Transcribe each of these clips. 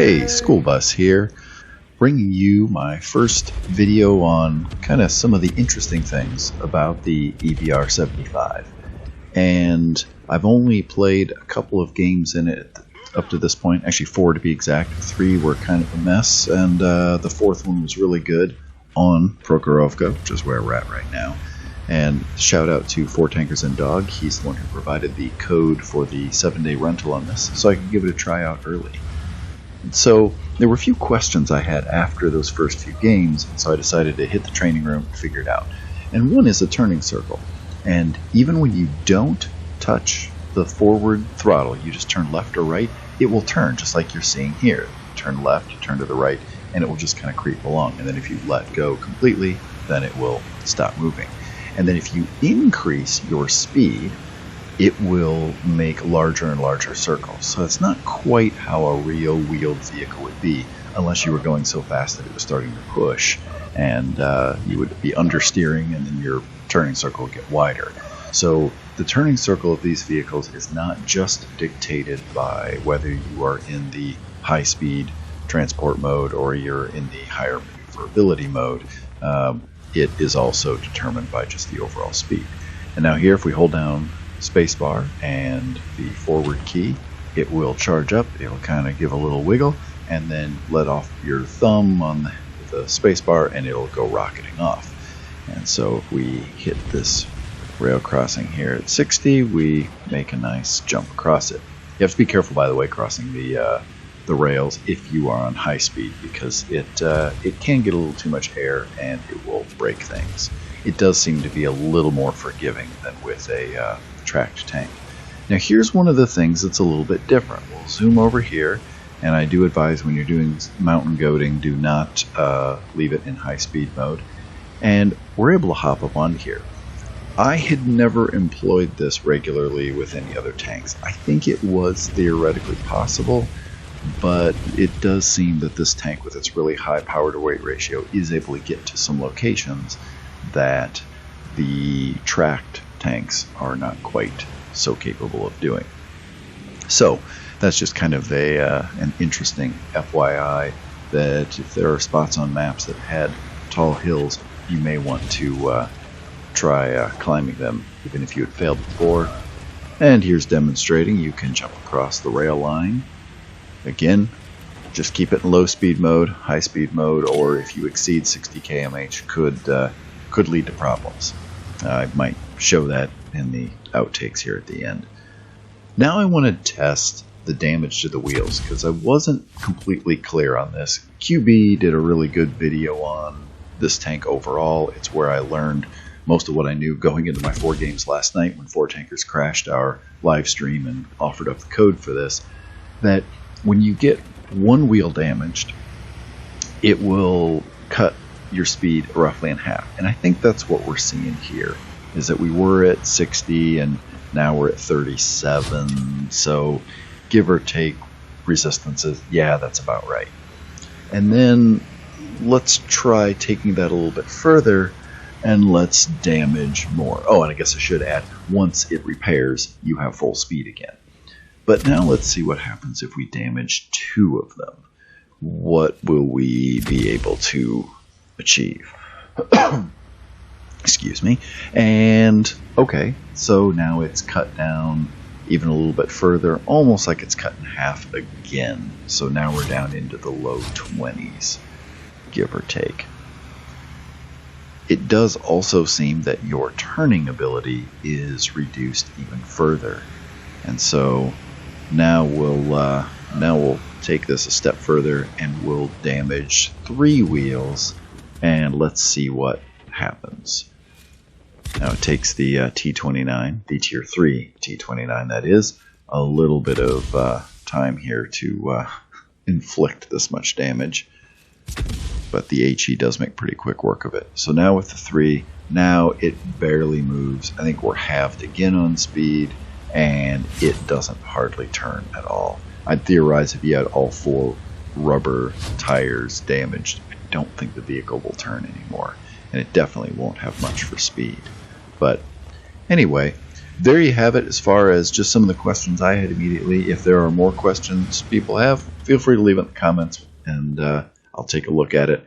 Hey, School Bus here, bringing you my first video on kind of some of the interesting things about the EBR 75. And I've only played a couple of games in it up to this point, actually 4 to be exact. 3 were kind of a mess, and the 4th one was really good on Prokhorovka, which is where we're at right now. And shout out to 4 Tankers and Dog. He's the one who provided the code for the 7-day rental on this, so I could give it a try out early. So there were a few questions I had after those first few games, so I decided to hit the training room and figure it out. And one is a turning circle. And even when you don't touch the forward throttle, you just turn left or right, it will turn just like you're seeing here. Turn left, turn to the right, and it will just kind of creep along. And then if you let go completely, then it will stop moving. And then if you increase your speed, it will make larger and larger circles. So it's not quite how a real wheeled vehicle would be, unless you were going so fast that it was starting to push, and you would be understeering, and then your turning circle would get wider. So the turning circle of these vehicles is not just dictated by whether you are in the high-speed transport mode or you're in the higher maneuverability mode. It is also determined by just the overall speed. And now here, if we hold down spacebar and the forward key, it will charge up. It'll kind of give a little wiggle, and then let off your thumb on the spacebar, and it'll go rocketing off. And so if we hit this rail crossing here at 60, we make a nice jump across it. You have to be careful, by the way, crossing the rails if you are on high speed, because it can get a little too much air and it will break things. It does seem to be a little more forgiving than with a tracked tank. Now here's one of the things that's a little bit different. We'll zoom over here, and I do advise when you're doing mountain goating, do not leave it in high speed mode. And we're able to hop up on here. I had never employed this regularly with any other tanks. I think it was theoretically possible, but it does seem that this tank, with its really high power to weight ratio, is able to get to some locations that the tracked tanks are not quite so capable of doing. So that's just kind of an interesting FYI, that if there are spots on maps that had tall hills, you may want to try climbing them, even if you had failed before. And here's demonstrating you can jump across the rail line. Again, just keep it in low speed mode, high speed mode, or if you exceed 60 km/h could lead to problems. I might show that in the outtakes here at the end. Now I want to test the damage to the wheels, because I wasn't completely clear on this. QB did a really good video on this tank overall. It's where I learned most of what I knew going into my 4 games last night when 4 Tankers crashed our live stream and offered up the code for this, that when you get one wheel damaged, it will cut your speed roughly in half. And I think that's what we're seeing here, is that we were at 60 and now we're at 37, so give or take resistances, yeah, that's about right. And then let's try taking that a little bit further, and let's damage more. Oh, and I guess I should add, once it repairs, you have full speed again. But now let's see what happens if we damage 2 of them. What will we be able to achieve? Excuse me. And okay, so now it's cut down even a little bit further, almost like it's cut in half again. So now we're down into the low 20s, give or take. It does also seem that your turning ability is reduced even further. And so now we'll take this a step further, and we'll damage 3 wheels, and let's see what happens. Now it takes the T29, the Tier 3 T29 that is, a little bit of time here to inflict this much damage, but the HE does make pretty quick work of it. So now with the 3, now it barely moves. I think we're halved again on speed, and it doesn't hardly turn at all. I'd theorize if you had all 4 rubber tires damaged, I don't think the vehicle will turn anymore, and it definitely won't have much for speed. But anyway, there you have it as far as just some of the questions I had immediately. If there are more questions people have, feel feel free to leave it in the comments, and I'll take a look at it.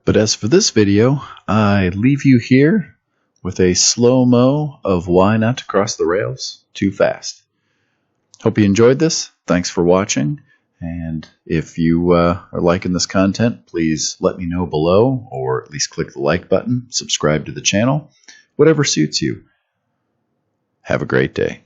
But as for this video, I leave you here with a slow-mo of why not to cross the rails too fast. Hope you enjoyed this. Thanks for watching. And if you are liking this content, please let me know below, or at least click the like button, subscribe to the channel, whatever suits you. Have a great day.